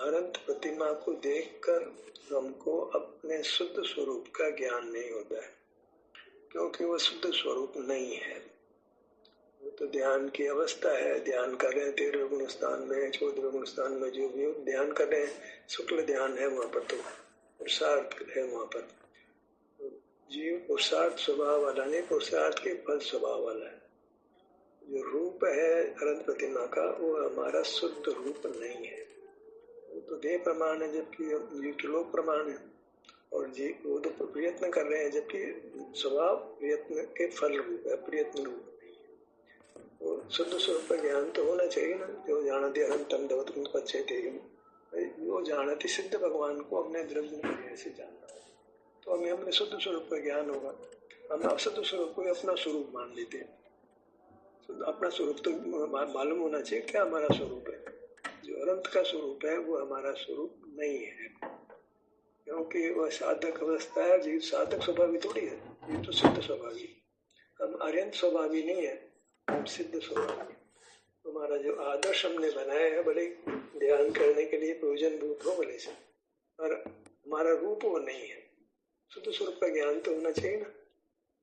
अनंत प्रतिमा को देखकर हमको अपने शुद्ध स्वरूप का ज्ञान नहीं होता है, क्योंकि वो शुद्ध स्वरूप नहीं है। वो तो ध्यान की अवस्था है, ध्यान कर रहे हैं 13 गुण स्थान में, 14 गुण स्थान में, जो भी ध्यान कर रहे हैं, शुक्ल ध्यान है वहां पर, तो पुरुषार्थ है वहां पर। जीव पुरुषार्थ स्वभाव वाला नहीं, पुरुषार्थ के फल स्वभाव वाला है। जो रूप है अनंत प्रतिमा का, वो हमारा शुद्ध रूप नहीं है। वो तो देह प्रमाण है, जबकि जीव तो लोक प्रमाण है, और जीव वो तो प्रयत्न कर रहे हैं, जबकि स्वभाव प्रयत्न के फल रूप है, प्रयत्न रूप नहीं है। वो शुद्ध स्वरूप का ज्ञान तो होना चाहिए ना। जो जानते अनंतम दवतम पच्यते, वो जानते सिद्ध भगवान को अपने द्रव्य से जानना, तो हमें अपने शुद्ध स्वरूप का ज्ञान होगा। हम अशुद्ध स्वरूप को अपना स्वरूप मान लेते हैं। अपना स्वरूप तो मालूम होना चाहिए क्या हमारा स्वरूप है। जो अनंत का स्वरूप है वो हमारा स्वरूप नहीं है, क्योंकि वह साधक अवस्था है। जीव साधक स्वभावी थोड़ी है, जीव तो सिद्ध स्वभावी। हम अरियंत स्वभावी नहीं है, हम सिद्ध स्वभावी। हमारा जो आदर्श हमने बनाया है, भले ध्यान करने के लिए प्रयोजन रूप हो भले से, पर हमारा रूप वो नहीं है। शुद्ध स्वरूप का ज्ञान तो होना चाहिए ना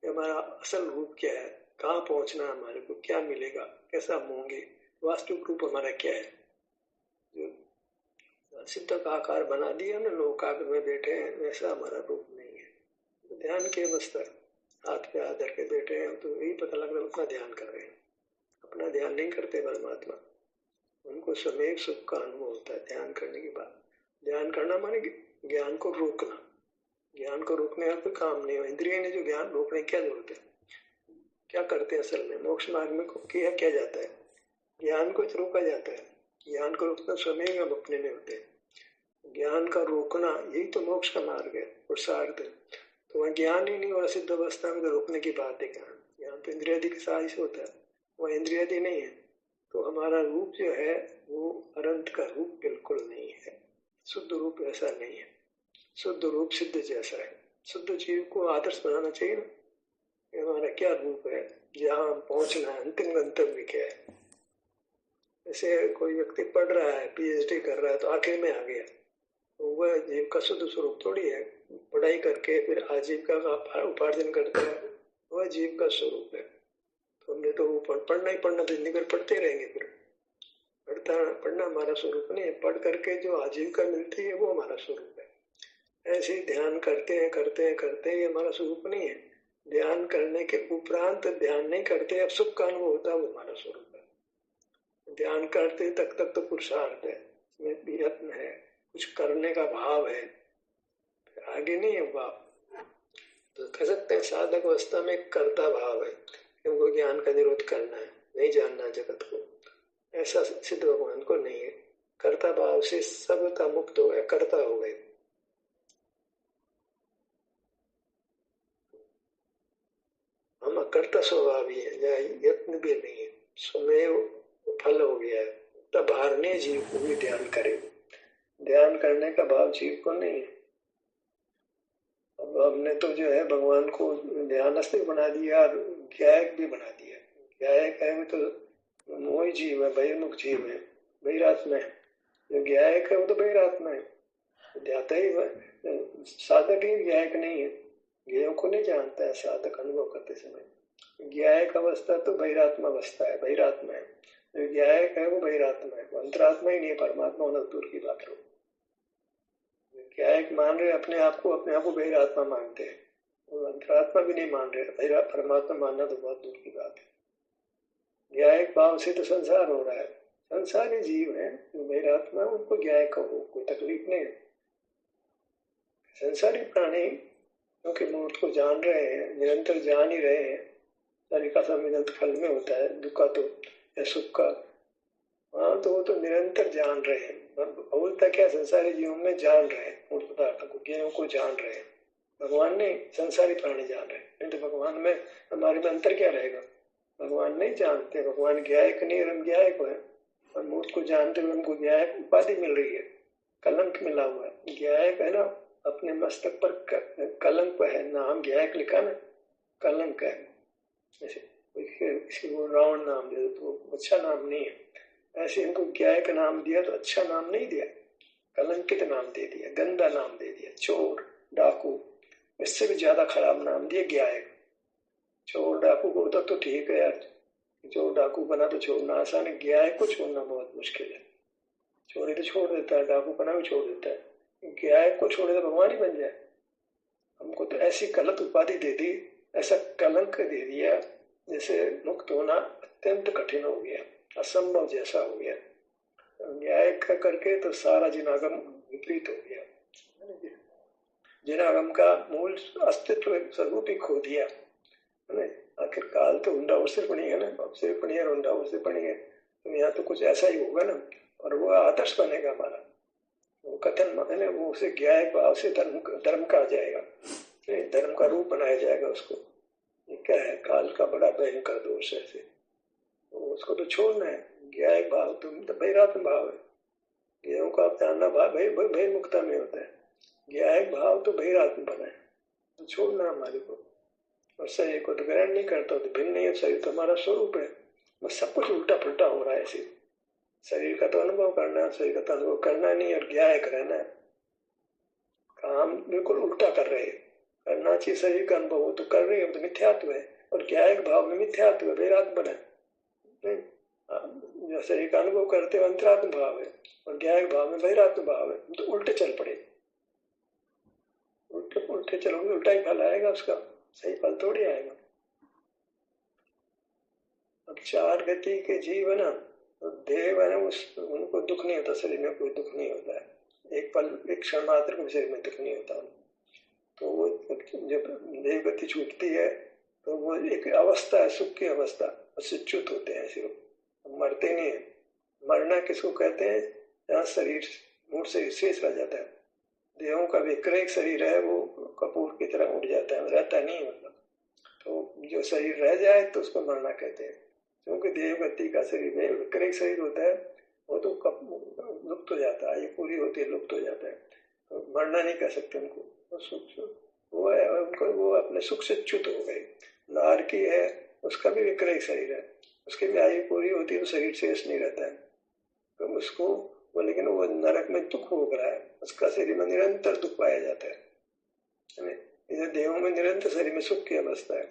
कि हमारा असल रूप क्या है, कहाँ पहुंचना है, हमारे को क्या मिलेगा, कैसा हम होंगे, वास्तविक रूप हमारा क्या है। जो सिद्ध का आकार बना दिया ना, लोग काग में बैठे हैं, वैसा हमारा रूप नहीं है। तो ध्यान की अवस्था, हाथ पे हाथ धर के बैठे हैं, तो यही पता लग रहा है अपना ध्यान कर रहे हैं। अपना ध्यान नहीं करते परमात्मा, उनको समय सुख का अनुभव होता है ध्यान करने के बाद। ध्यान करना माने ज्ञान को रोकना। ज्ञान को रोकने का कोई काम नहीं है। इंद्रिय ने जो ज्ञान रोकने की क्या जरूरत है, क्या करते हैं असल में। मोक्ष मार्ग में किया क्या जाता है, ज्ञान को रोका जाता है। ज्ञान को रोकना स्वयं हम अपने में होते हैं। ज्ञान का रोकना यही तो मोक्ष का मार्ग है, पुरुषार्थ है। तो वह ज्ञान ही नहीं हो, सिद्ध अवस्था में तो रोकने की बात है। ज्ञान तो इंद्रियादि के साथ ही होता है, वह इंद्रियादि नहीं है। तो हमारा रूप जो है वो अनंत का रूप बिल्कुल नहीं है, शुद्ध रूप ऐसा नहीं है। शुद्ध रूप सिद्ध जैसा है। शुद्ध जीव को आदर्श बनाना चाहिए ना, हमारा क्या रूप है, जहाँ पहुंचना है, अंतिम गंतव्य क्या है। जैसे कोई व्यक्ति पढ़ रहा है, पीएचडी कर रहा है, तो आखिर में आ गया, तो वह जीव का शुद्ध स्वरूप थोड़ी है। पढ़ाई करके फिर आजीविका का उपार्जन करता है, वह जीव का स्वरूप है। तो हमने तो पढ़ना ही पढ़ना, जिंदगी भर पढ़ते रहेंगे। फिर पढ़ना हमारा स्वरूप नहीं है, पढ़ करके जो आजीविका मिलती है वो हमारा स्वरूप है। ऐसे ही ध्यान करते हैं करते हैं करते हैं, ये हमारा स्वरूप नहीं है। ध्यान करने के उपरांत ध्यान नहीं करते, अब सुख का अनुभव होता है, वो हमारा स्वरूप है। ध्यान करते तक तो पुरुषार्थ है, इसमें यत्न है, कुछ करने का भाव है, आगे नहीं है भाव। तो कह सकते हैं साधक अवस्था में कर्ता भाव है, क्योंकि ज्ञान का निरोध करना है, नहीं जानना जगत को। ऐसा सिद्ध भगवान को नहीं है। कर्ता भाव से सबका मुक्त हो गया, कर्ता हो गए। हम अकर्ता स्वभावी है, या यत्न भी नहीं है, स्वमेव फल हो गया है। तब हारने जीव को भी ध्यान करे, ध्यान करने का भाव जीव को नहीं है। अब हमने तो जो है भगवान को ध्यानस्थ बना दिया, ज्ञायक भी बना दिया। ज्ञायक है तो मोह जीव है, बहिर्मुख जीव है, बहिरात्मा है। जो ज्ञायक है वो तो बहिरात्मा है, ध्याता ही साधक ही ज्ञायक नहीं है। ज्ञेयों को नहीं जानता है साधक अनुभव करते समय। ज्ञायक अवस्था तो बहिरात्मा अवस्था है, बहिरात्मा है। जो ज्ञायक है वो बहिरात्मा है, वो अंतरात्मा ही नहीं है। परमात्मा होना दूर की बात हो। ज्ञायक मान रहे अपने आप को बहिरात्मा मानते हैं, वो अंतरात्मा भी नहीं मान रहे। परमात्मा मानना तो बहुत दूर की बात है। ज्ञायक भाव से तो संसार हो रहा है, संसारी जीव है जो बहिरात्मा, उनको ज्ञायक हो कोई तकलीफ नहीं है। संसारी प्राणी क्योंकि मूर्त को जान रहे हैं, निरंतर जान ही रहे हैं। शरीर का संवेदन फल में होता है, दुख का तो या सुख का, हाँ, तो वो तो निरंतर जान रहे हैं। बोलता क्या, संसारी जीवों में जान रहे हैं, मूर्त पदार्थों को, ज्ञेयों को जान रहे हैं। भगवान नहीं, संसारी प्राणी जान रहे हैं। नहीं तो भगवान में हमारे में अंतर क्या रहेगा। भगवान नहीं जानते, भगवान ज्ञायक नहीं और हम ज्ञायक है। और मूर्त को जानते हुए हमको ज्ञायक उपाधि मिल रही है, कलंक मिला हुआ है। ज्ञायक है ना, अपने मस्तक पर कलंक है, नाम ज्ञायक लिखा ना, कलंक है। जैसे किसी को रावण नाम दे तो अच्छा नाम नहीं है, ऐसे इनको ज्ञायक नाम दिया तो अच्छा नाम नहीं दिया, कलंकित नाम दे दिया, गंदा नाम दे दिया, चोर डाकू। इससे भी ज्यादा खराब नाम दिया गायक। चोर डाकू को तो ठीक है यार, चोर डाकू बना तो छोड़ना आसान है, गायक को छोड़ना बहुत मुश्किल है। चोरी तो छोड़ देता है, डाकू बना भी छोड़ देता है, गायक को छोड़े तो भगवान ही बन जाए। हमको तो ऐसी गलत उपाधि दे दी, ऐसा कलंक दे दिया, जैसे मुक्त होना अत्यंत कठिन हो गया, असंभव जैसा हो गया। गायक का करके तो सारा जिनागम विपरीत हो गया। जिनागम का मूल अस्तित्व स्वरूप ही खो दिया। आखिर काल तो हुंडा उससे पड़ी है ना, आपसे पड़ी है, हुंडा उससे पड़ी है, तो यहाँ तो कुछ ऐसा ही होगा ना। और वो आदर्श बनेगा हमारा, वो कथन है वो उसे गायक भाव से धर्म कहा जाएगा, धर्म का रूप बनाया जाएगा उसको। ये क्या है, काल का बड़ा भयंकर दोष है ऐसे, तो उसको तो छोड़ना है। गायक भाव तुम तो भैरात्म भाव है, गेहूं का जानना भाव भय मुक्ता में होता है। गायक भाव तो भैरात्म बना है, तो छोड़ना हमारे को। और शरीर को तो ग्रहण नहीं करता, तो भिन्न नहीं है, शरीर तो हमारा स्वरूप है। बस सब कुछ उल्टा पुल्टा हो रहा है ऐसे। शरीर का तो अनुभव करना है, शरीर का तो अनुभव करना नहीं, और गायक रहना है। काम बिल्कुल उल्टा कर रहे हैं। करना चाहिए शरीर का अनुभव हो तो कर रहे हैं, तो मिथ्यात्व है। और गायक भाव में मिथ्यात्व है, वैराग्य बना है। जो शरीर का अनुभव करते हुए अंतरात्म भाव है, और गायक भाव में वैराग्य भाव है, तो उल्टे चल पड़े। उल्टे चलोगे उल्टा ही फल आएगा उसका, सही फल थोड़ी आएगा। अब चार गति के जीव है ना, तो देव है ना, उनको दुख नहीं होता, शरीर में कोई दुख नहीं होता है। एक पल, एक क्षण मात्र को शरीर में दुख नहीं होता। तो वो जब देव गति छूटती है तो वो एक अवस्था है, सुख की अवस्था, उससे च्युत होते हैं ऐसे लोग, मरते नहीं है। मरना किसको कहते हैं, जहाँ शरीर मूल शरीर शेष रह जाता है। देहों का विक्रय शरीर है, वो कपूर की तरह उड़ जाता है, रहता नहीं है मतलब। तो जो शरीर रह जाए तो उसको मरना कहते हैं, क्योंकि देव गति का शरीर में विक्रय शरीर होता है, वो तो लुप्त हो जाता है, ये पूरी होती है, लुप्त हो जाता है। तो मरना नहीं कह सकते उनको, वो सुख वो है, उनको वो अपने सुख से च्युत हो गए। नार की है, उसका भी विक्रय शरीर है, उसकी भी आयु पूरी होती है तो शरीर शेष नहीं रहता है, तो उसको वो, लेकिन वो नरक में दुख भोग रहा है, उसका शरीर में निरंतर दुख पाया जाता है। इधर देहों में निरंतर शरीर में सुख की अवस्था है।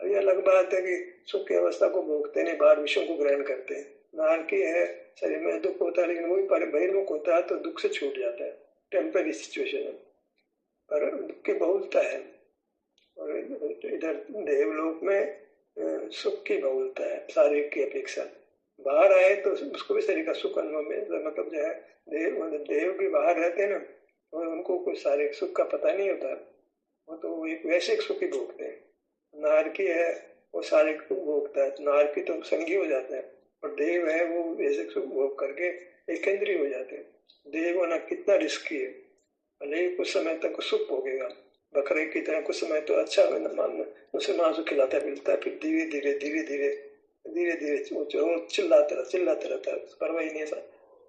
अब ये अलग बात है कि सुख की अवस्था को भोगते नहीं, बाहर विषयों को ग्रहण करते हैं। नार की है, शरीर में दुख होता है, लेकिन वही बहिर्मुख होता है तो दुख से छूट जाता है, टेम्पररी सिचुएशन है, पर दुख की बहुलता है। और इधर देवलोक में सुख की बहुलता है शारीरिक की अपेक्षा। बाहर आए तो उसको भी शरीर का सुख अनुभव में, मतलब जो है देव भी बाहर रहते हैं ना, और उनको कोई शारीरिक सुख का पता नहीं होता, वो तो एक वैश्विक सुख ही भोगते हैं। नार की है, वो शारीरिक सुख भोगता है, नार की तो संगी हो जाता है, और देव है वो वैश्विक सुख भोग करके एक केंद्रीय हो जाते हैं। देव होना कितना रिस्की है, भले कुछ समय तक सुख भोगेगा, बकरे की तरह कुछ समय तो अच्छा उसे मांस खिलाता मिलता है, फिर धीरे धीरे धीरे धीरे धीरे धीरे चिल्लाता रहता है, परवाह ही नहीं है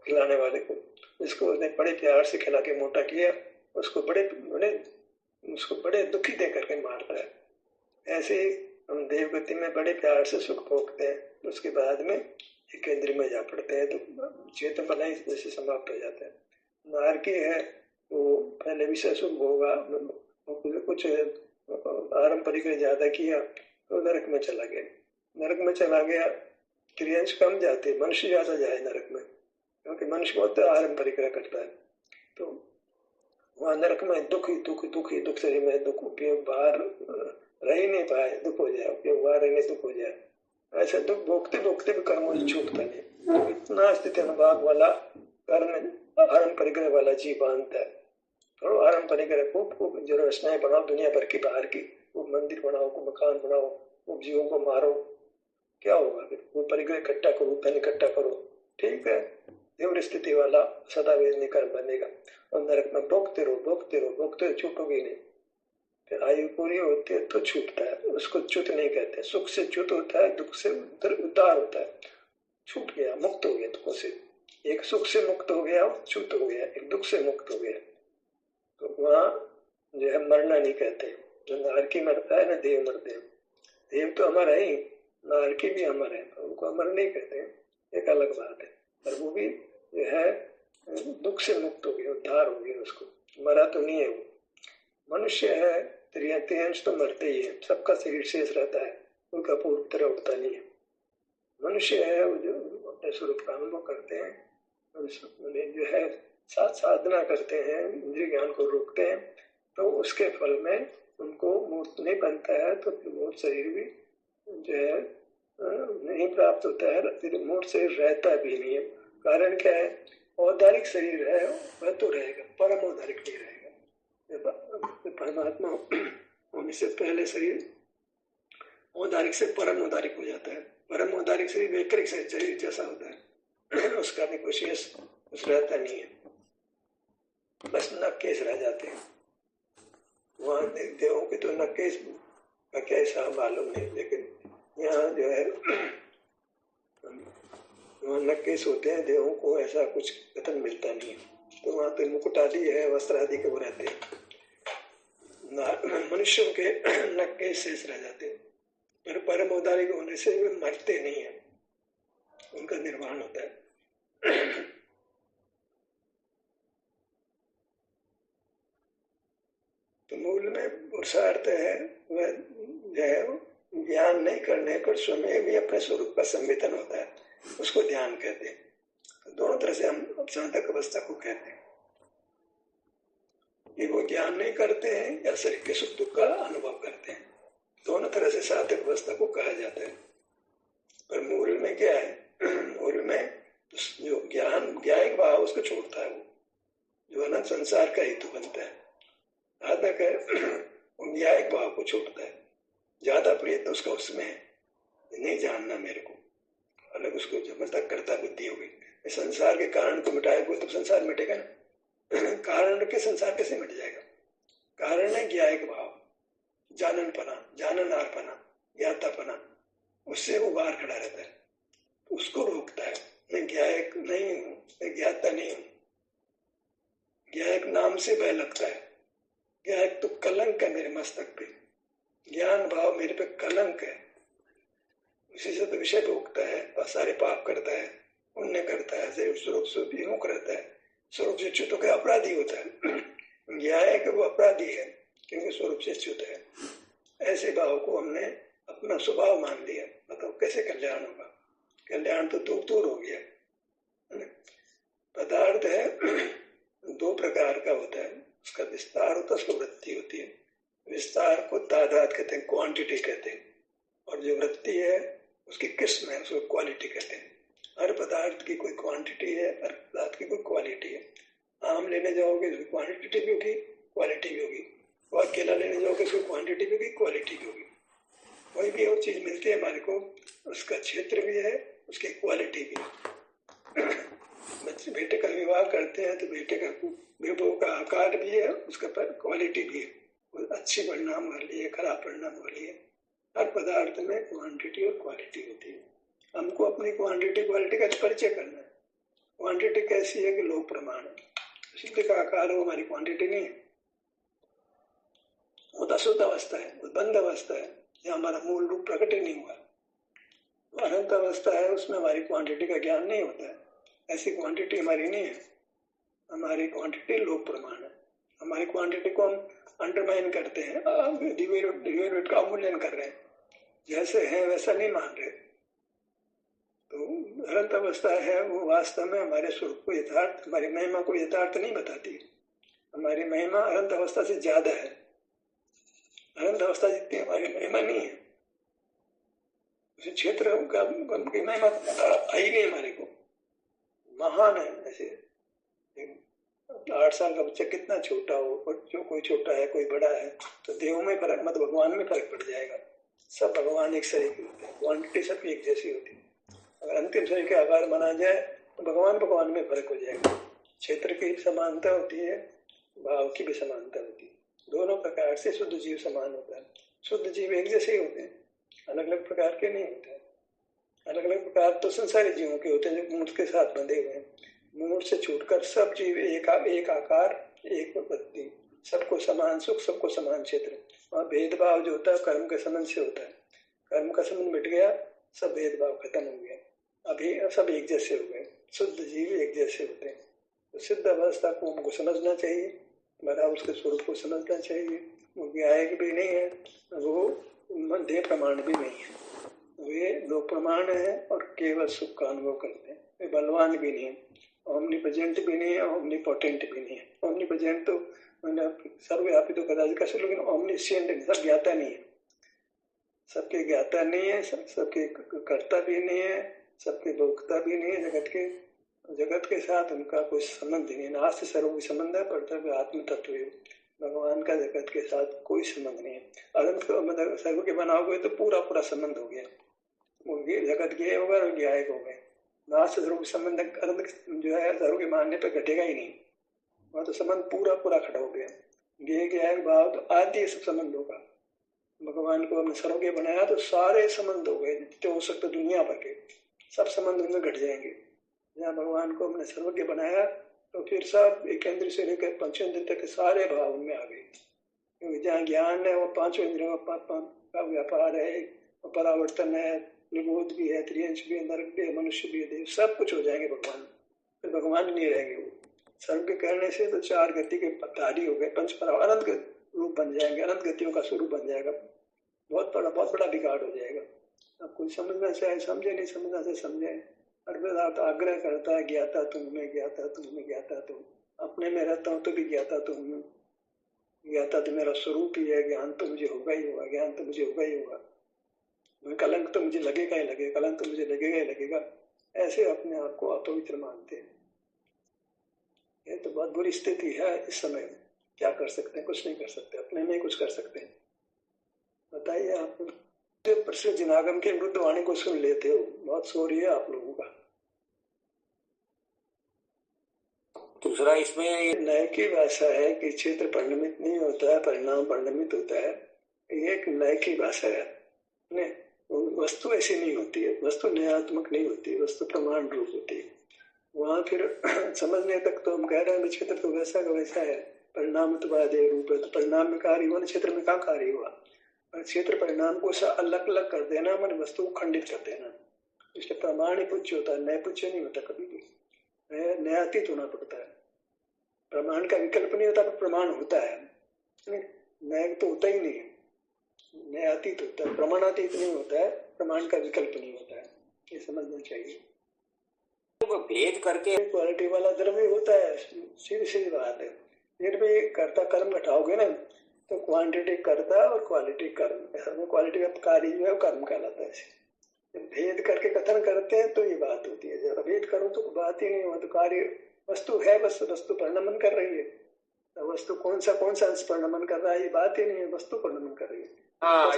खिलाने वाले को। जिसको उसने बड़े प्यार से खिला के मोटा किया, उसको बड़े दुखी दे करके मारता है। ऐसे हम देवगति में बड़े प्यार से सुख भोगते हैं, उसके बाद में एक केंद्र में जा पड़ते हैं, तो चेतन बना इस वजह से समाप्त हो जाता है। नार की है, वो पहले विषय सुख भोगा, कुछ पारंपरिक ने ज्यादा किया तो नरक में चला गया। क्रियांश कम जाते, मनुष्य ज्यादा जाए नरक में, क्योंकि मनुष्य बहुत पारंपरिक करता है। तो वहां नरक में दुख शरीर में दुख, उपयोग बाहर रह ही नहीं पाए, दुख हो जाए, उपयोग बाहर रहने दुख हो जाए। ऐसा दुख भोगते भोगते भी कर्मों से छूटता नहीं, तो इतना स्थिति अनुभाग वाला कर्म आरम परिग्रह वाला जीव बांधता है। थोड़ा आरम परिग्रह खूब जो रचनाएं बनाओ दुनिया भर की, बाहर की, वो मंदिर बनाओ, को मकान बनाओ, वो जीवों को मारो, क्या होगा फिर? वो परिग्रह इकट्ठा करो, धन इकट्ठा करो, ठीक है, तीव्र स्थिति वाला सदा वेदनी कर्म बनेगा। और नरक में भोगते रहो, छूटोगे नहीं। फिर आयु पूरी होती है तो छूटता है, उसको च्युत नहीं कहते। सुख से च्युत होता है, दुख से उद्धार होता है, छूट गया, मुक्त हो गया दुखों से। एक सुख से मुक्त हो गया, च्युत हो गया, एक दुख से मुक्त हो गया। तो वहां जो है मरना नहीं कहते। जो नारकी मरता है ना, देव मरते हैं। देव तो अमर है ही, नारकी भी अमर है, उनको अमर नहीं कहते, एक अलग बात है। पर वो भी जो है दुख से मुक्त हो गया, मरा तो नहीं है वो। मनुष्य है, त्रियांश तो मरते ही है, सबका शरीर शेष रहता है, उनका पूरी तरह उठता नहीं है। मनुष्य है वो जो अपने स्वरूप का अनुभव करते हैं, जो है साधना करते हैं, इंद्रिय ज्ञान को रोकते हैं, तो उसके फल में उनको मूर्त नहीं बनता है, तो मूर्त शरीर भी जो है नहीं प्राप्त होता है, फिर मूर्त शरीर रहता भी नहीं है। कारण क्या है? औदारिक शरीर है वह तो रहेगा, परम औदारिक नहीं रहेगा। परमात्मा होने से पहले शरीर औदारिक से परम औदारिक हो जाता है। परम औदारिक शरीर वैकृतिक शरीर जैसा होता है, उसका भी विशेष कुछ रहता नहीं है, बस नक्केस रह जाते हैं। वहां देवों के तो नक्केस का कैसा मालूम नहीं, लेकिन यहाँ जो है वहाँ नक्केस होते हैं, देवों को ऐसा कुछ कथन मिलता नहीं है। तो वहाँ तो मुकुट आदि है, वस्त्र आदि के वो रहते हैं। मनुष्यों के नक्केस शेष रह जाते हैं, पर परम औदारिक होने से वे मरते नहीं है, उनका निर्माण होता है। तो मूल में पुरुषार्थ है वह जो है ज्ञान नहीं करने पर स्वयं भी अपने स्वरूप का संवेदन होता है, उसको ध्यान कहते हैं। तो दोनों तरह से हम साधक अवस्था को कहते हैं कि वो ज्ञान नहीं करते हैं या शरीर के सुख दुख का अनुभव करते हैं, दोनों तरह से साधक अवस्था को कहा जाता है। पर मूल में क्या है? मूल में तो जो ज्ञानिक भाव उसको छोड़ता है, वो जो अनंत संसार का हेतु बनता है। साधक है वो ज्ञानिक भाव को छोड़ता है, ज्यादा प्रयत्न उसका उसमें है, नहीं जानना मेरे को अलग, उसको जब तक करता बुद्धि होगी संसार के कारण को मिटाएगा तो संसार मिटेगा ना। कारण के संसार कैसे मिट जाएगा? कारण है ज्ञानिक भाव, जाननपना, जाननारपना, ज्ञातापना, उससे वो बाहर खड़ा रहता है, उसको रोकता है। मैं ज्ञायक नहीं हूं, मैं ज्ञाता नहीं हूं। ज्ञायक नाम से भय लगता है, ज्ञायक तो कलंक है मेरे मस्तक पे, ज्ञान भाव मेरे पे कलंक है, उसी से तो विषय भोगता है और सारे पाप करता है, पुण्य करता है, स्वरूप से विमुख रहता है, स्वरूप से च्युत होकर अपराधी होता है। ज्ञायक वो अपराधी है क्योंकि स्वरूप से च्युत है। ऐसे भाव को हमने अपना स्वभाव मान लिया, बताओ कैसे कल्याण होगा? कल्याण तो दूर दूर हो गया। पदार्थ है दो प्रकार का होता है, उसका विस्तार होता है, उसको वृत्ति होती है। विस्तार को तादाद कहते हैं, क्वांटिटी कहते हैं, और जो वृत्ति है उसकी किस्म है, उसको क्वालिटी कहते हैं। हर पदार्थ की कोई क्वांटिटी है, हर पदार्थ की कोई क्वालिटी है। आम लेने जाओगे उसकी क्वांटिटी भी होगी, क्वालिटी भी होगी, और केला लेने जाओगे उसकी क्वांटिटी भी होगी, क्वालिटी भी होगी। कोई भी और चीज मिलती है हमारे को, उसका क्षेत्र भी है, उसकी क्वालिटी भी है। बच्चे बेटे का विवाह करते हैं तो बेटे का विभव का आकार भी है, उसका क्वालिटी भी है, अच्छी परिणाम वाली है, खराब परिणाम वाली है। हर पदार्थ में क्वांटिटी और क्वालिटी होती है। हमको अपनी क्वांटिटी क्वालिटी का परिचय करना है। क्वांटिटी कैसी है कि लोक प्रमाण है, सिद्ध का आकार हो, हमारी क्वांटिटी नहीं है। वो तो अशुद्ध अवस्था है, बंद अवस्था है, या हमारा मूल रूप प्रकट ही नहीं हुआ। अनंत अवस्था है, उसमें हमारी क्वांटिटी का ज्ञान नहीं होता है। ऐसी क्वांटिटी हमारी नहीं है, हमारी क्वांटिटी लोक प्रमाण है। हमारी क्वांटिटी को हम अंडरमाइन करते हैं, डिवेट का अवमूल्यन कर रहे हैं, जैसे है वैसा नहीं मान रहे। तो अनंत अवस्था है वो वास्तव में हमारे स्वरूप को यथार्थ, हमारी महिमा को यथार्थ नहीं बताती। हमारी महिमा अनंत अवस्था से ज्यादा है, अनंत अवस्था जितनी हमारी महिमा नहीं है। उस क्षेत्र का महिमा आई नहीं हमारे को, महान है। ऐसे 8 साल का बच्चा कितना छोटा हो, जो कोई छोटा है कोई बड़ा है, तो देवों में फर्क मत भगवान में फर्क पड़ जाएगा। सब भगवान एक शरीर के होते हैं, क्वांटिटी सबकी एक जैसी होती है। अगर अंतिम शरीर के आकार बना जाए तो भगवान में फर्क हो जाएगा। क्षेत्र की समानता होती है, भाव की भी समानता होती है। दोनों प्रकार से शुद्ध जीव समान होता है। शुद्ध जीव एक जैसे ही होते हैं, अलग अलग प्रकार के नहीं होते। अलग अलग प्रकार तो संसारी जीवों के होते हैं जो मूर्त के साथ बंधे हुए हैं। मूर्त से छूटकर सब जीव एक आकार, एक उत्पत्ति, सबको समान सुख, सबको समान क्षेत्र। वहाँ भेदभाव जो होता है कर्म के संबंध से होता है। कर्म का संबंध मिट गया, सब भेदभाव खत्म हो गया, अभी सब एक जैसे हो गए। शुद्ध जीव एक जैसे होते हैं। तो सिद्ध अवस्था को हमको समझना चाहिए, बड़ा उसके स्वरूप को समझना चाहिए। वो ज्ञायक भी नहीं है, वो मध्य प्रमाण भी नहीं है, वे दो प्रमाण है और केवल सुख का अनुभव करते हैं। वे बलवान भी नहीं है, ओमनीप्रेजेंट भी नहीं है, ओमनीपोटेंट भी नहीं है। ओमनीप्रेजेंट तो सर्वव्यापी तो कदाचित कर सकते, लेकिन ओमनिशिएंट सब ज्ञाता नहीं है, सबके ज्ञाता नहीं है, सबके कर्ता भी नहीं है, सबके भोक्ता भी नहीं है। जगत के साथ उनका कोई संबंध नहीं है। नास्ति सर्व संबंध है, परंतु आत्म तत्व है। भगवान का जगत के साथ कोई संबंध नहीं है। अनंत मतलब सर्व के बनाओगे तो पूरा पूरा संबंध हो गया, वो जगत ज्ञेय होगा और ज्ञायक हो गए। नास्ति सर्व संबंध अनंत जो है सर्व के मानने पर घटेगा ही नहीं, वहाँ तो संबंध पूरा पूरा खड़ा हो गया। ज्ञेय ज्ञायक भाव तो आदि सब संबंध होगा। भगवान को हमने सर्वज्ञ बनाया तो सारे संबंध हो गए जितने हो सकते दुनिया भर के, सब संबंध उनमें घट जाएंगे। जहाँ भगवान को हमने सर्वज्ञ बनाया तो फिर सब एक इंद्र से लेकर पंचेंद्र तक के सारे भाव उनमें आ गए। क्योंकि जहाँ ज्ञान है वो पांचों इंद्रियों का व्यापार है, परावर्तन है, निबोध भी है, त्रियंश भी है, नरक भी है, मनुष्य भी है, सब कुछ हो जाएंगे भगवान। फिर भगवान नहीं रहेंगे। वो सर्वज्ञ करने से तो चार गति के पत्तारी हो गए, पंच पराव अनंत रूप बन जाएंगे, अनंत गतियों का स्वरूप बन जाएगा। बहुत बड़ा बिगाड़ हो जाएगा। अब कोई समझना चाहे समझे, नहीं समझना चाहे समझे। अर्थात आग्रह करता है ज्ञाता तुम में, ज्ञाता तुम में, ज्ञाता तुम। अपने में रहता हूँ तो भी ज्ञाता तुम हूँ, ज्ञाता तो मेरा स्वरूप ही है। ज्ञान तो मुझे होगा ही होगा, ज्ञान तो मुझे होगा ही होगा। कलंक तो मुझे लगेगा ही लगेगा, कलंक तो मुझे लगेगा ही लगेगा। ऐसे अपने आप को अपवित्र मानते हैं। ये तो बहुत बुरी स्थिति है इस समय। क्या कर सकते हैं? कुछ नहीं कर सकते, अपने में कुछ कर सकते हैं। बताइए आप प्रसिद्ध जिनागम के वृद्ध वाणी को सुन लेते हो, बहुत शोर है आप लोगों का। दूसरा इसमें नय की भाषा है कि क्षेत्र परिणमित नहीं होता है, परिणाम परिणमित होता है। ये एक नय की भाषा है। वस्तु ऐसी नहीं होती है, वस्तु न्यायात्मक नहीं होती है, वस्तु प्रमाण रूप होती है। वहां फिर समझने तक तो हम कह रहे हैं क्षेत्र तो वैसा का वैसा है, परिणाम तो बाधे रूप है, तो परिणाम में कार्य हुआ, क्षेत्र में क्या कार्य हुआ। क्षेत्र परिणाम को अलग अलग कर देना, मन वस्तु को खंडित कर देना। इसलिए प्रमाण ही पूज्य होता है, नय पूज्य नहीं होता कभी भी। न्यायातीत होना पड़ता है। प्रमाण का विकल्प नहीं होता, पर प्रमाण होता है। न्याय तो होता ही नहीं है, न्यायातीत होता है। प्रमाणातीत नहीं होता है, प्रमाण का विकल्प नहीं होता है। ये समझना चाहिए। तो भेद करके क्वालिटी वाला द्रव्य होता है, सीधी सीधी बात है। फिर भी कर्ता कर्म घटाओगे ना तो क्वांटिटी कर्ता और क्वालिटी कर्म, क्वालिटी का कार्य जो है कर्म कहलाता है। भेद करके कथन करते हैं तो ये बात होती है। जब भेद करो तो बात ही नहीं हो, तो कार्य वस्तु है, बस वस्तु परिणमन कर रही है। तो वस्तु कौन सा अंश परिणमन कर रहा है, ये बात ही नहीं है, वस्तु परिणमन कर रही है।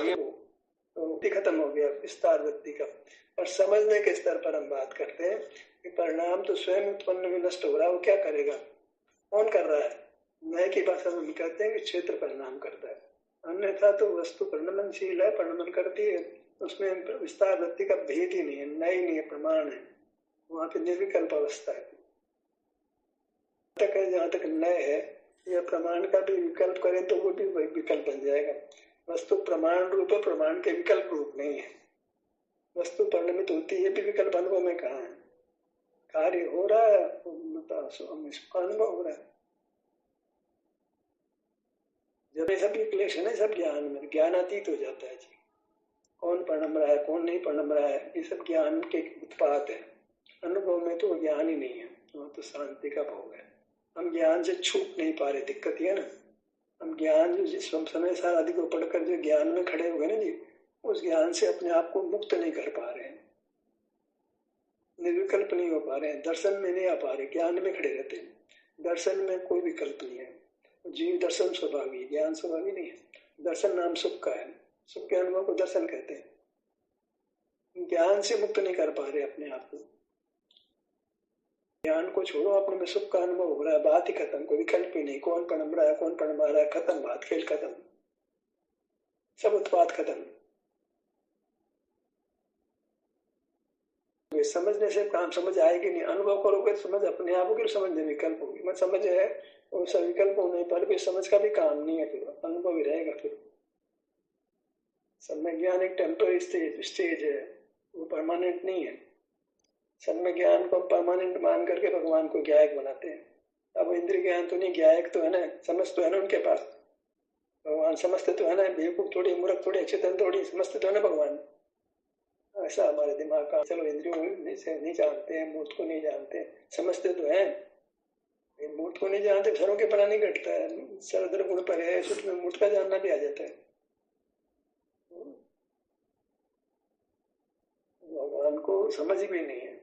ये तो खत्म हो गया विस्तार व्यक्ति का। और समझने के स्तर पर हम बात करते हैं कि परिणाम तो स्वयं उत्पन्न में नष्ट हो रहा है, वो क्या करेगा, कौन कर रहा है। नए की भाषा में हम कहते हैं कि क्षेत्र परिणाम करता है, अन्यथा तो वस्तु परिणमनशील है, परिणमन करती है, उसमें विस्तार वृत्ति का भेद ही नहीं है, नई नहीं है, प्रमाण है। वहां पे निर्विकल्प अवस्था है। तक है जहाँ तक नए है, यह प्रमाण का भी विकल्प करें तो वो भी विकल्प बन जाएगा। वस्तु प्रमाण रूप है, प्रमाण के विकल्प रूप नहीं है। वस्तु परिणमित होती है भी विकल्प अनुभव में कहाँ है। कार्य हो रहा है, अनुभव हो रहा है। जब ये सब क्लेश है, सब ज्ञान में ज्ञानातीत हो जाता है जी। कौन परिणम रहा है, कौन नहीं परिणम रहा है, ये सब ज्ञान के उत्पाद है। अनुभव में तो ज्ञान ही नहीं है, वहाँ तो शांति का भाव है। हम ज्ञान से छूट नहीं पा रहे, दिक्कत ये ना। हम ज्ञान जो जिस समय साल आदि को पढ़कर जो ज्ञान में खड़े हो गए ना जी, उस ज्ञान से अपने आप को मुक्त नहीं कर पा रहे हैं, निर्विकल्प नहीं हो पा रहे हैं, दर्शन में नहीं आ पा रहे, ज्ञान में खड़े रहते हैं। दर्शन में कोई विकल्प नहीं है। जीव दर्शन स्वभावी, ज्ञान स्वभावी नहीं है। दर्शन नाम सुख का है, सुख के अनुभव को दर्शन कहते हैं। ज्ञान से मुक्त नहीं कर पा रहे अपने आप को। ज्ञान को छोड़ो, अपने में सुख का अनुभव हो रहा है, बात ही खत्म, कोई विकल्प ही नहीं। कौन पढ़ रहा है, कौन पढ़ रहा है, खत्म बात, खेल खत्म, सब उत्पाद खत्म। समझने से काम समझ आएगी नहीं, अनुभव करोगे तो समझ अपने आप होगी, समझने विकल्प होगी। मत समझ है और सब विकल्प होने पर भी समझ का भी काम नहीं है, फिर अनुभव ही रहेगा। फिर सब में ज्ञान एक टेम्पररी स्टेज है, वो परमानेंट नहीं है। सब में ज्ञान को परमानेंट मान करके भगवान को ज्ञायक बनाते हैं। अब इंद्रिय ज्ञान तो नहीं, ज्ञायक तो है ना, समझ तो है ना उनके पास। भगवान समझते तो है ना, बेवकूफ थोड़ी, मूर्ख थोड़ी, अचेतन थोड़ी, समझते तो है ना भगवान। ऐसा हमारे दिमाग का, चलो इंद्रियों से नहीं जानते हैं, मूर्त को नहीं जानते, समझते तो है। मूर्त को नहीं जानते, घरों के पता नहीं घटता है, सरदर गुण पर है, सुख में मूर्त का जानना भी आ जाता है। भगवान को समझ भी नहीं है,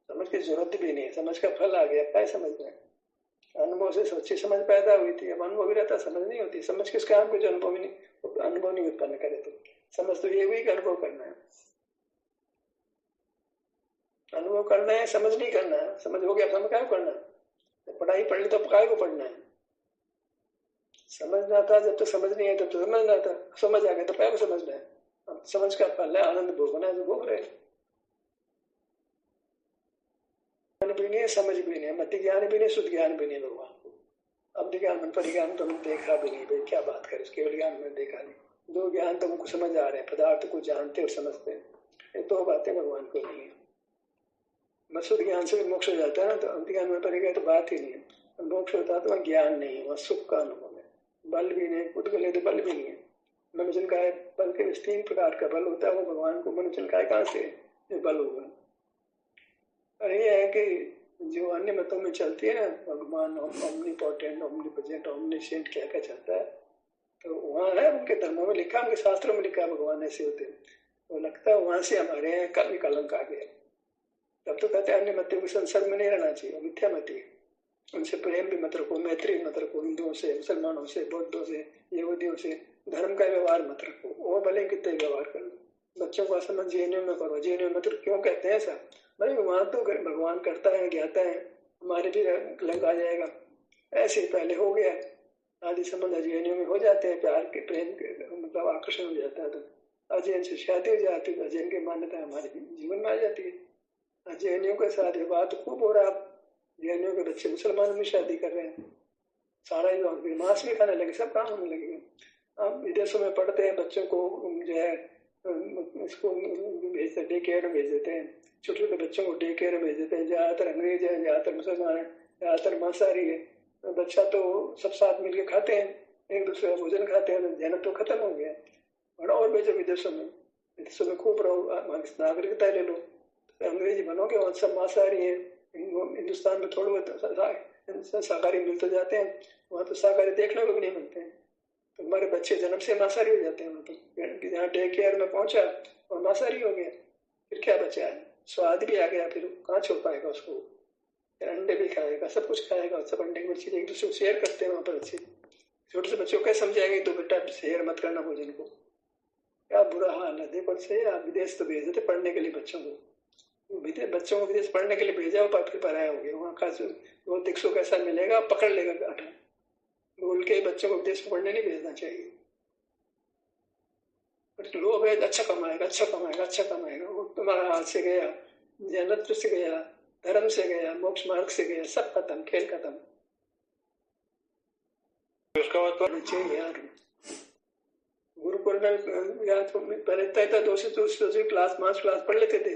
समझ की जरूरत भी नहीं है, समझ का फल आ गया, क्या समझ में। अनुभव से सच्ची समझ पैदा हुई थी, अब अनुभव भी रहता, समझ नहीं होती। समझ किस काम को जो अनुभव नहीं उत्पन्न करे, तो समझ तो ये हुई कि अनुभव करना है, अनुभव करना है, समझ नहीं करना है। समझ हो गया, समझ क्या करना है, पढ़ाई पढ़ ली तो काय को पढ़ना है। समझना था जब तो समझ नहीं है, तब तो समझना था, समझ आ गया तो क्या को समझना है। अब समझ का फल है, आनंद भोगना है, जो भोग रहे। भी नहीं है, समझ भी नहीं है, मति ज्ञान भी नहीं, शुद्ध ज्ञान भी नहीं भगवान को। अब ज्ञान मन परिज्ञान तो हमने देखा भी नहीं भाई, क्या बात करें, केवल ज्ञान में देखा नहीं। दो ज्ञान तो हमको समझ आ रहे हैं, पदार्थ को जानते और समझते हैं, ये दो बातें भगवान को नहीं है। शुद्ध ज्ञान से मोक्ष हो जाता है ना, तो अंत ज्ञान में परिज्ञान तो बात ही नहीं है। मोक्ष होता है तो वह ज्ञान नहीं है, वह सुख का अनुभव है। बल भी नहीं, खुद के लिए तो बल भी नहीं है। मनुष्य का बल के 3 प्रकार का बल होता है, वो भगवान को मनुष्य का कहाँ से ये बल होगा। और ये है कि जो अन्य मतों में चलती है ना, भगवान ओमनीपोटेंट, ओमनीप्रेजेंट, ओमनिसेंट क्या क्या चलता है, तो वहाँ है उनके धर्मों में लिखा, उनके शास्त्रों में लिखा भगवान ऐसे होते हैं। तो लगता है वहां से हमारे यहाँ कल कलंक आ गया। तब तो कहते हैं अन्य मतों के संसर्ग में नहीं रहना चाहिए, मिथ्या मती, उनसे प्रेम भी मत रखो, मैत्री मत रखो, हिंदुओं से, मुसलमानों से, बौद्धों से, यहूदियों से धर्म का व्यवहार मत रखो, वो भले कितने व्यवहार कर लो। बच्चों का संबंध जेएनयू में करो, जेएनयू में तो क्यों कहते हैं ऐसा भाई, वहां तो भगवान करता है, ज्ञाता है, हमारे भी कलंक आ जाएगा। ऐसे पहले हो गया, आदि संबंध अजयनियों में हो जाते हैं, प्यार के प्रेम के मतलब आकर्षण हो जाता है, तो अजयन से शादी हो जाती है, अजयन की मान्यता हमारे जीवन में आ जाती है। अजयनियों के साथ ये बात खूब हो रहा, जैनियों के बच्चे मुसलमानों में शादी कर रहे हैं, सारा ही मांस भी खाने लगे, सब काम होने लगे। अब विदेशों में पढ़ते हैं, बच्चों को जो है इसको भेजते, डे केयर में भेज देते हैं, छोटे छोटे बच्चों को डे केयर में भेज देते हैं। ज्यादातर अंग्रेज है, ज्यादातर मुसलमान है, ज्यादातर मांसाहारी है। बच्चा तो सब साथ मिलके खाते हैं, एक दूसरे का भोजन खाते हैं, जन्नत तो खत्म हो गया। और भेजो विदेशों में खूब रहो, नागरिकता ले लो, तो अंग्रेजी बनोगे, और सब मांसाहारी है। हिंदुस्तान में थोड़े बहुत शाकाहारी मिलते जाते हैं, वहाँ तो शाकाहारी देखने को भी नहीं मिलते हैं। तो हमारे बच्चे जन्म से मांसाहारी हो जाते हैं, मतलब जहाँ डे केयर में पहुंचा और मांसाहारी हो गया, फिर क्या बचा है, स्वाद भी आ गया, फिर कहाँ छोड़ पाएगा उसको। अंडे भी खाएगा, सब कुछ खाएगा, सब अंडे की चीजें एक दूसरे को शेयर करते हैं वहाँ पर बच्चे। छोटे से बच्चों को कैसे समझाएंगे, तो बेटा शेयर मत करना भोजन को, क्या बुरा हाल है। देखो से आप विदेश तो भेज देते पढ़ने के लिए बच्चों को, बच्चों को विदेश पढ़ने के लिए भेजा, वो फिर पढ़ाया हो गया, वहाँ का भौतिक सुख ऐसा मिलेगा, पकड़ लेगा आटा। बोल के बच्चों को विदेश पढ़ने नहीं भेजना चाहिए। लोग है अच्छा कमाएगा, अच्छा कमाएगा, अच्छा कमाएगा, वो तुम्हारा हाथ से गया, जन्नत से गया, धर्म से गया, मोक्ष मार्ग से गया, सब खत्म, खेल खत्म। उसका बाद तो चाहिए यार, गुरुकुल में यार पहले तय 200 क्लास 5 क्लास पढ़ लेते थे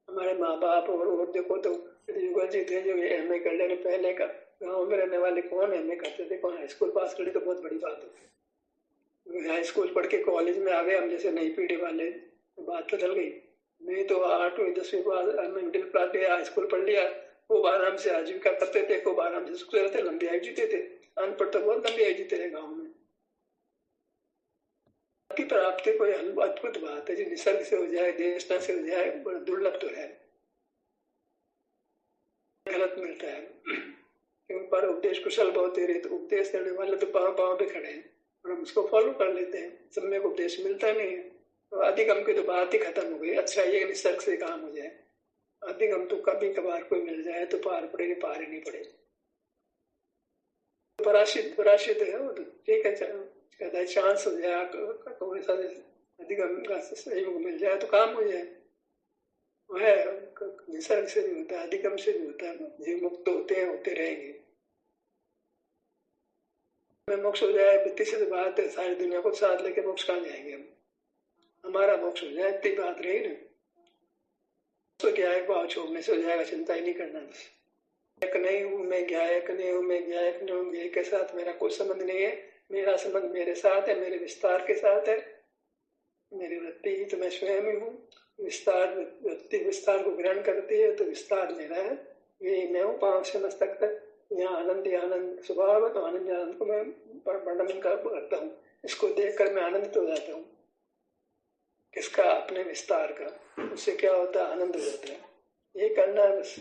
हमारे माँ बाप, और देखो तो युगल जी थे जो एमए कर लेने, पहले का गाँव में रहने वाले कौन एमए करते थे, कौन हाई स्कूल पास कर ली तो बहुत बड़ी बात होती। हाई स्कूल पढ़ के कॉलेज में आ गए हम जैसे नई पीढ़ी वाले, तो बात बदल गई। नहीं तो 8वीं 10वीं बाद मिडिल क्लास गया, हाई स्कूल पढ़ लिया, खूब आराम से आजीविका करते थे, खूब आराम से सुख रहते, लंबी आयु जीते थे। अनपढ़ तो बहुत लंबी आयु जीते रहे गाँव में। की प्राप्ति कोई अद्भुत बात है, जो निसर्ग से हो जाए, देशना से हो जाए, बड़ा दुर्लभ तो है, गलत मिलता है। पर उपदेश कुशल बहुत ही रहे, तो उपदेश देने वाले तो पाँव पाँव पे खड़े हैं और हम उसको फॉलो कर लेते हैं, सब में उपदेश मिलता नहीं है, तो अधिगम की तो बात ही खत्म हो गई। अच्छा ये निसर्ग से काम हो जाए, अधिगम तो कभी कभार कोई मिल जाए तो पार पड़े, पार ही नहीं पड़े। पराशित है वो, ठीक है, कहता है चांस हो जाए, अधिगम का सहयोग मिल जाए तो काम हो जाए। वह निसर्ग से भी होता है, अधिगम से भी होता है, जीव मुक्त होते हैं, होते रहेंगे। मोक्ष हो जाए वित्ती से बात है, सारी दुनिया को साथ लेके मोक्ष कहाँ जाएंगे हम, हमारा मोक्ष हो जाए इतनी बात रही ना, तो क्या है, भाव छोड़ने से हो जाएगा, चिंता ही नहीं करना। एक नहीं हूँ मैं, ज्ञायक नहीं हूँ मैं, ज्ञायक नहीं हूँ, ज्ञेय के साथ मेरा कोई संबंध नहीं है। मेरा संबंध मेरे साथ है, मेरे विस्तार के साथ है। मेरी वृत्ति ही तो मैं स्वयं ही हूँ। विस्तार, वृत्ति विस्तार को ग्रहण करती है तो विस्तार मेरा है, यही मैं हूँ पांव से मस्तक तक। यहाँ आनंद ही आनंद स्वभाव है, तो आनंद आनंद को मैं वर्णन करता हूँ। इसको देखकर मैं आनंदित हो जाता हूँ। किसका? अपने विस्तार का। उससे क्या होता है? आनंद हो जाता है। ये करना है बस।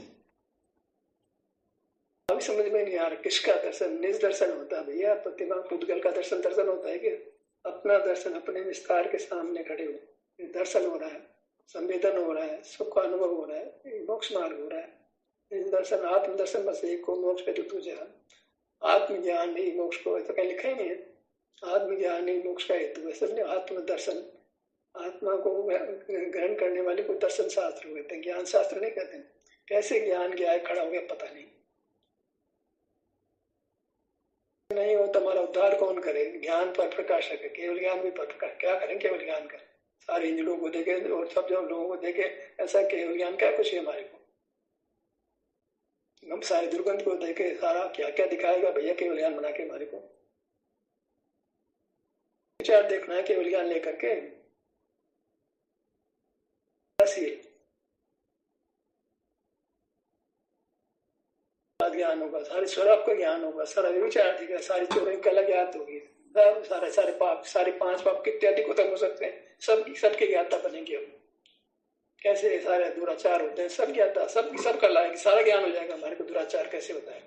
अभी समझ में नहीं आ रहा किसका दर्शन? निज दर्शन होता है भैया। प्रतिमा पुद्गल का दर्शन दर्शन होता है क्या? अपना दर्शन, अपने विस्तार के सामने खड़े हो दर्शन हो रहा है, संवेदन हो रहा है, सुख का अनुभव हो रहा है, मोक्ष मार्ग हो रहा है। दर्शन, आत्मदर्शन बस एक को मोक्ष पे तुझे आत्मज्ञान ही मोक्ष को, ऐसा कहीं लिखा ही नहीं है। आत्मज्ञान ही मोक्ष का हेतु है। समझे? आत्मदर्शन, आत्मा को ग्रहण करने वाले को दर्शन शास्त्र कहते हैं, ज्ञान शास्त्र नहीं कहते। कैसे ज्ञान क्या है खड़ा हो गया पता नहीं। नहीं हो तुम्हारा उद्धार कौन करे? ज्ञान पर प्रकाशक है, केवल ज्ञान भी पर प्रकाश। क्या करें केवल ज्ञान का? सारे हिंदू लोगों को देखे और सब जो लोगों को देखे, ऐसा केवल ज्ञान क्या कुछ है हमारे को? हम सारे दुर्गंध को देखे, सारा क्या क्या दिखाएगा भैया केवल ज्ञान बना के हमारे को? विचार देखना है केवल ज्ञान लेकर के। ज्ञान होगा, सारे स्वरूप का ज्ञान होगा, सारा विचार दिखेगा, सारी चोरी कला ज्ञात होगी, सारे सारे पाप, सारे 5 पाप कितने अधिक खत्म हो सकते हैं, सबकी ज्ञाता बनेगी। हम कैसे सारे दुराचार होते हैं सब ज्ञाता, सब कला है, सारा ज्ञान हो जाएगा हमारे को। दुराचार कैसे होता है?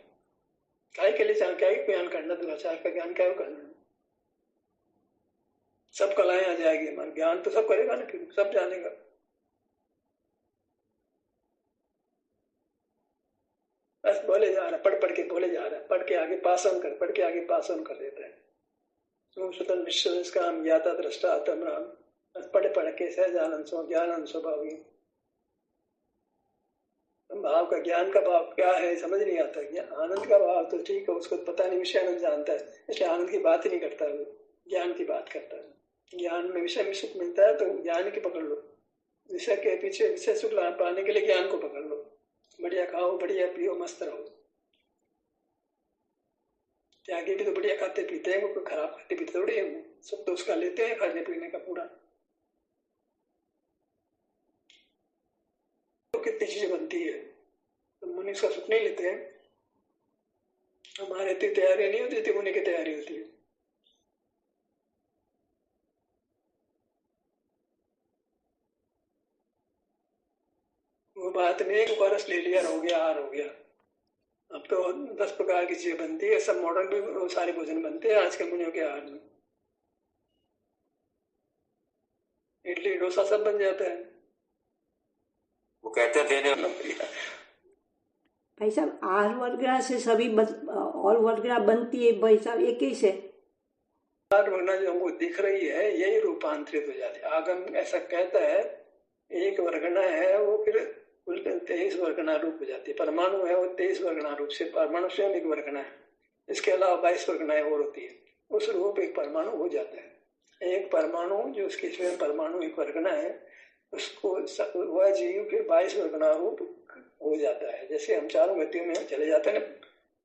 काय के लिए क्या ज्ञान करना? दुराचार का ज्ञान क्या करना? सब कलाएं आ जाएगी हमारे। ज्ञान तो सब करेगा ना, सब जानेगा। बस बोले जा रहा, पढ़ के बोले जा रहा है, पढ़ के आगे पास ऑन कर, पढ़ के आगे पास ऑन कर देता है। स्वतंत्र विश्व का हम ज्ञाता दृष्टा आत्म राम, पढ़ के सहजानंद सो ज्ञानंद स्वभावी। भाव का, ज्ञान का भाव क्या है समझ नहीं आता। आनंद का भाव तो ठीक है, उसको पता नहीं, विषय आनंद जानता है, इसलिए आनंद की बात ही नहीं करता, वो ज्ञान की बात करता है। ज्ञान में विषय में सुख मिलता है तो ज्ञान की पकड़ लो, विषय के पीछे विषय सुख पाने के लिए ज्ञान को पकड़ लो। बढ़िया खाओ, बढ़िया पियो, मस्त रहो। त्यागी भी तो बढ़िया खाते पीते हैं, वो खराब खाते पीते थोड़ी है, सुख तो उसका लेते हैं खाने पीने का पूरा। तो कितनी चीजें बनती है, तो मुनि उसका सुख नहीं लेते हैं। हमारे इतनी तैयारी नहीं होती, इतनी मुनि की तैयारी होती है। वो बात नहीं है कि रस ले लिया हो गया, हार हो गया। अब तो 10 प्रकार की चीजें बनती है, सब मॉडर्न भी सारे भोजन बनते हैं आज के मुनियों के आहार में। इडली डोसा सब बन जाता है। वो कहते हैं देने भाई साहब, आहार वर्गना से सभी और वर्गना बनती है भाई साहब, एक ही से आहार वर्गना जो हमको दिख रही है यही रूपांतरित हो जाती है। आगम ऐसा कहता है, एक वर्गना है वो फिर 23 वर्गना रूप हो जाती है। परमाणु है वो 23 वर्गना रूप से, परमाणु स्वयं एक वर्गना है, इसके अलावा 22 वर्गनाएं और होती है। उस रूप एक परमाणु हो जाता है। एक परमाणु जो उसके स्वयं परमाणु एक वर्गना है, उसको वह जीव फिर 22 वर्गना रूप हो जाता है। जैसे हम चारों गतियों में चले जाते हैं ना,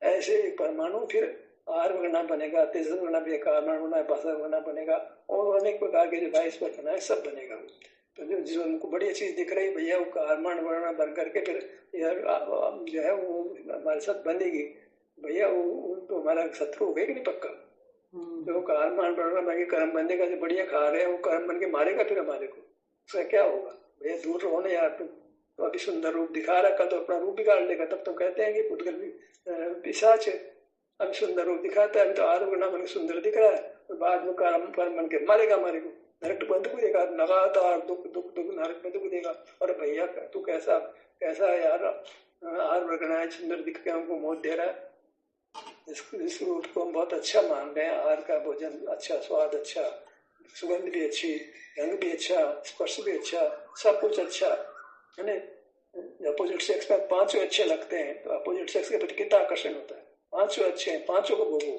ऐसे एक परमाणु फिर आर वर्गना बनेगा, तेज वर्गना भी बनेगा, 12 वर्गना बनेगा, और अनेक प्रकार के जो 22 वर्गना है सब बनेगा। तो जो उनको बड़ी चीज दिख रही भैया, वो कारमान वर्णा बन करके फिर जो है वो हमारे साथ बनेगी भैया, वो तो हमारा शत्रु हो गया कि नहीं पक्का। जो कारमान वर्णा बन के कर्म बनने का जो बढ़िया खा रहे हैं, वो कर्म बन के मारेगा फिर हमारे को। उसका क्या होगा भैया? दूर रहो ना यार, तुम तो अभी सुंदर रूप दिखा रखा तो अपना रूप बिगाड़ लेगा। तब तो कहते हैं कि पुद्गल भी पिशाच है, अभी सुंदर रूप दिखाता है, अभी तो आरोग्य बन के सुंदर दिख रहा है, और बाद में कर्म बन के मारेगा हमारे को। नरक में दुख देगा, लगातार दुख दुख दुख, नरक में दुख देगा। और भैया तू कैसा कैसा यार आहार वर्गना है, सुंदर दिख के हमको मौत दे रहा है। इस रूप को हम बहुत अच्छा मान रहे हैं, आहार का भोजन अच्छा, स्वाद अच्छा, सुगंध भी अच्छी, रंग भी अच्छा, स्पर्श भी अच्छा, सब कुछ अच्छा है ना। अपोजिट सेक्स में 5 अच्छे लगते हैं, तो अपोजिट सेक्स के प्रति कितना आकर्षण होता है। 5 अच्छे हैं, 5 को भोगो,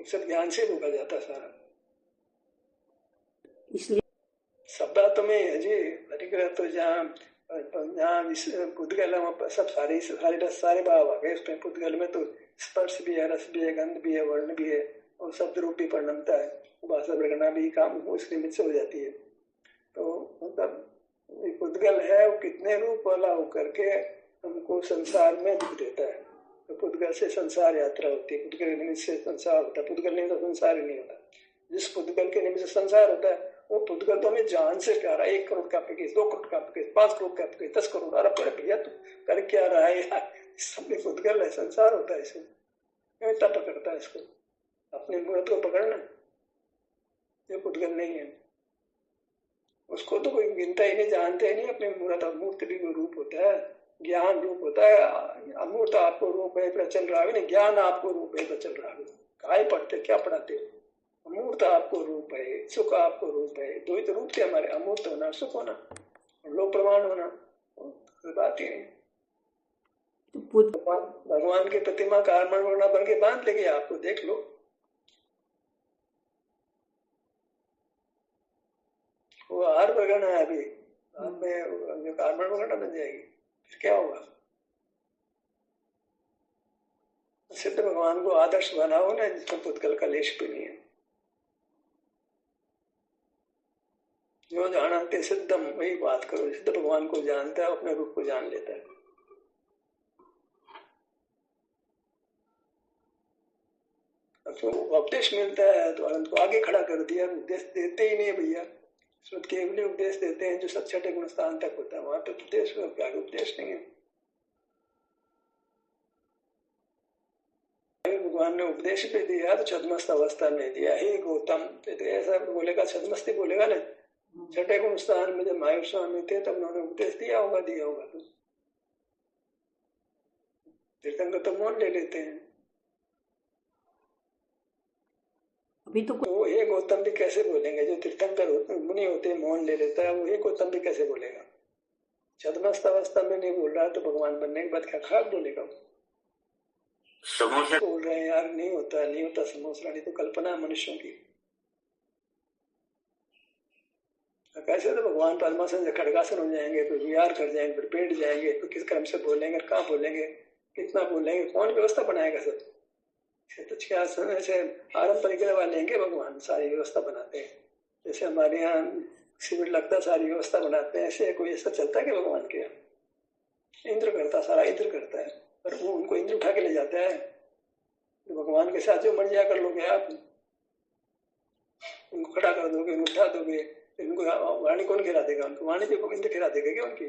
सब ज्ञान से भोगा जाता है सारा। इसलिए सब बातों में है जी। परिग्रह तो जहाँ यहाँ पुद्गल सब सारे भाव आ गए उसमें। पुद्गल में तो स्पर्श भी है, रस भी है, गंध भी है, वर्ण भी है और शब्द रूप भी परिणमता है, भाषा प्रगणना भी काम उस निमित्त से हो जाती है। तो मतलब पुद्गल है वो कितने रूप वाला होकर के हमको संसार में दुख देता है। तो पुद्गल से संसार यात्रा होती है, पुद्गल निमित्त से संसार होता है, पुद्गल नहीं तो संसार ही नहीं होता। जिस पुद्गल के निमित्त से संसार होता है वो पुद्गल तो हमें जान से प्यारा, 1 करोड़ का पैकेज, 2 करोड़ का पैकेज, 5 करोड़ का पैकेज, 10 करोड़। अरे भैया तू कर क्या रहा है यार, सब में पुद्गल है, संसार होता है इसमें, इतना पकड़ता है इसको। अपने मूर्त को पकड़ना, ये पुद्गल नहीं है, उसको तो कोई गिनता ही नहीं, जानते ही नहीं। अपने मूर्त अमूर्त भी कोई रूप होता है, ज्ञान रूप होता है। अमूर्त आपको रूप है प्रचल रहा है, ज्ञान आपको रूप है प्रचल रहा है। काय पढ़ते क्या पढ़ाते हो? अमूर्त आपको रूप है, सुख आपको रूप है। दो ही तो रूप थे हमारे, अमूर्त होना, सुख होना, लोक प्रमाण होना, कोई बात ही नहीं। भगवान की प्रतिमा कारमण वरना बन के बांध लेंगे आपको, देख लो। वो हार बगना है अभी, बाद में कारमण वगैरह बन जाएगी, फिर क्या होगा? सिद्ध भगवान को आदर्श बनाओ ना, जिसमें पुद्गल का लेश भी नहीं है। जो जानते सिद्धम, वही बात करो। सिद्ध भगवान को जानता है, अपने रूप को जान लेता है। अब तो उपदेश मिलता है तो अनंत को आगे खड़ा कर दिया, उपदेश देते ही नहीं भैया। इसमें केवल उपदेश देते हैं जो सच्चटे गुण स्थान तक होता है, वहां पे उपदेश क्या उपदेश नहीं है। भगवान ने उपदेश पे दिया तो छद्मस्त अवस्था में दिया। हे गौतम, तो ऐसा बोलेगा, छद्मस्ती बोलेगा ना। छठे गुण स्थान में जब मायूर स्वामी थे तब उन्होंने उपदेश दिया होगा तो तीर्थंकर तो मौन ले लेते हैं। अभी तो ये गौतम भी कैसे बोलेंगे? जो तीर्थंकर मुनि होते मौन ले लेता है, वो ये गौतम भी कैसे बोलेगा? छद्मस्त अवस्था में नहीं बोल रहा तो भगवान बनने के बाद क्या खराब बोलेगा? समोसा बोल रहे हैं यार, नहीं होता समोसा, नहीं तो कल्पना मनुष्यों की। कैसे? तो भगवान पद्मासन से खड़गासन हो जाएंगे, फिर विहार कर जाएंगे, फिर बैठ जाएंगे, फिर किस क्रम से बोलेंगे, कहाँ बोलेंगे, कितना बोलेंगे, कौन व्यवस्था बनाएगा? सब तो क्या ऐसे आरंभ परिक्रमा लेंगे, भगवान सारी व्यवस्था बनाते हैं। जैसे हमारे यहाँ शिविर लगता सारी व्यवस्था बनाते हैं, ऐसे कोई ऐसा चलता है कि भगवान के यहाँ इंद्र करता, सारा इंद्र करता है, पर वो उनको इंद्र उठा के ले जाता है। तो भगवान के साथ जो मर्जी कर लोगे आप, उनको खड़ा कर दोगे, उठा दोगे, उनको वाणी कौन खिला देगा? उनको वाणी भी इंद्र खिला देगा क्या? उनकी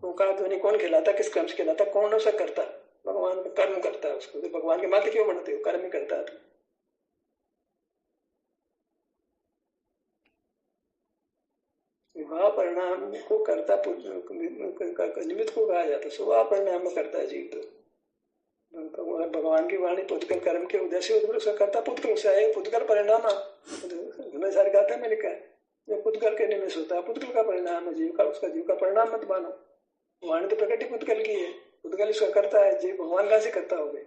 ओंकार ध्वनि कौन खिलाता, किस क्रम से खिलाता, कौन ऐसा करता? भगवान कर्म करता है उसको। तो भगवान के माते क्यों बनते हो? कर्म ही करता है। तो विवाह परिणाम को करता, निमित्त को कहा जाता, स्वभाव परिणाम में करता है जीव। तो भगवान की वाणी पुद्गल कर्म के उद्देश्य उसका करता पुद्गल से है, पुद्गल परिणाम सारे गाथा में लिखा है। जो पुद्गल के निमित्त होता है, पुद्गल का परिणाम है जीव का, उसका जीव का परिणाम मत मानो। वाणी तो प्रकृति पुद्गल की है, पुद्गल इसका करता है, जीव भगवान का से करता होगा।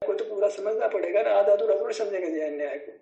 को तो पूरा समझना पड़ेगा ना, आधा अधूरा थोड़ी समझेगा न्याय को।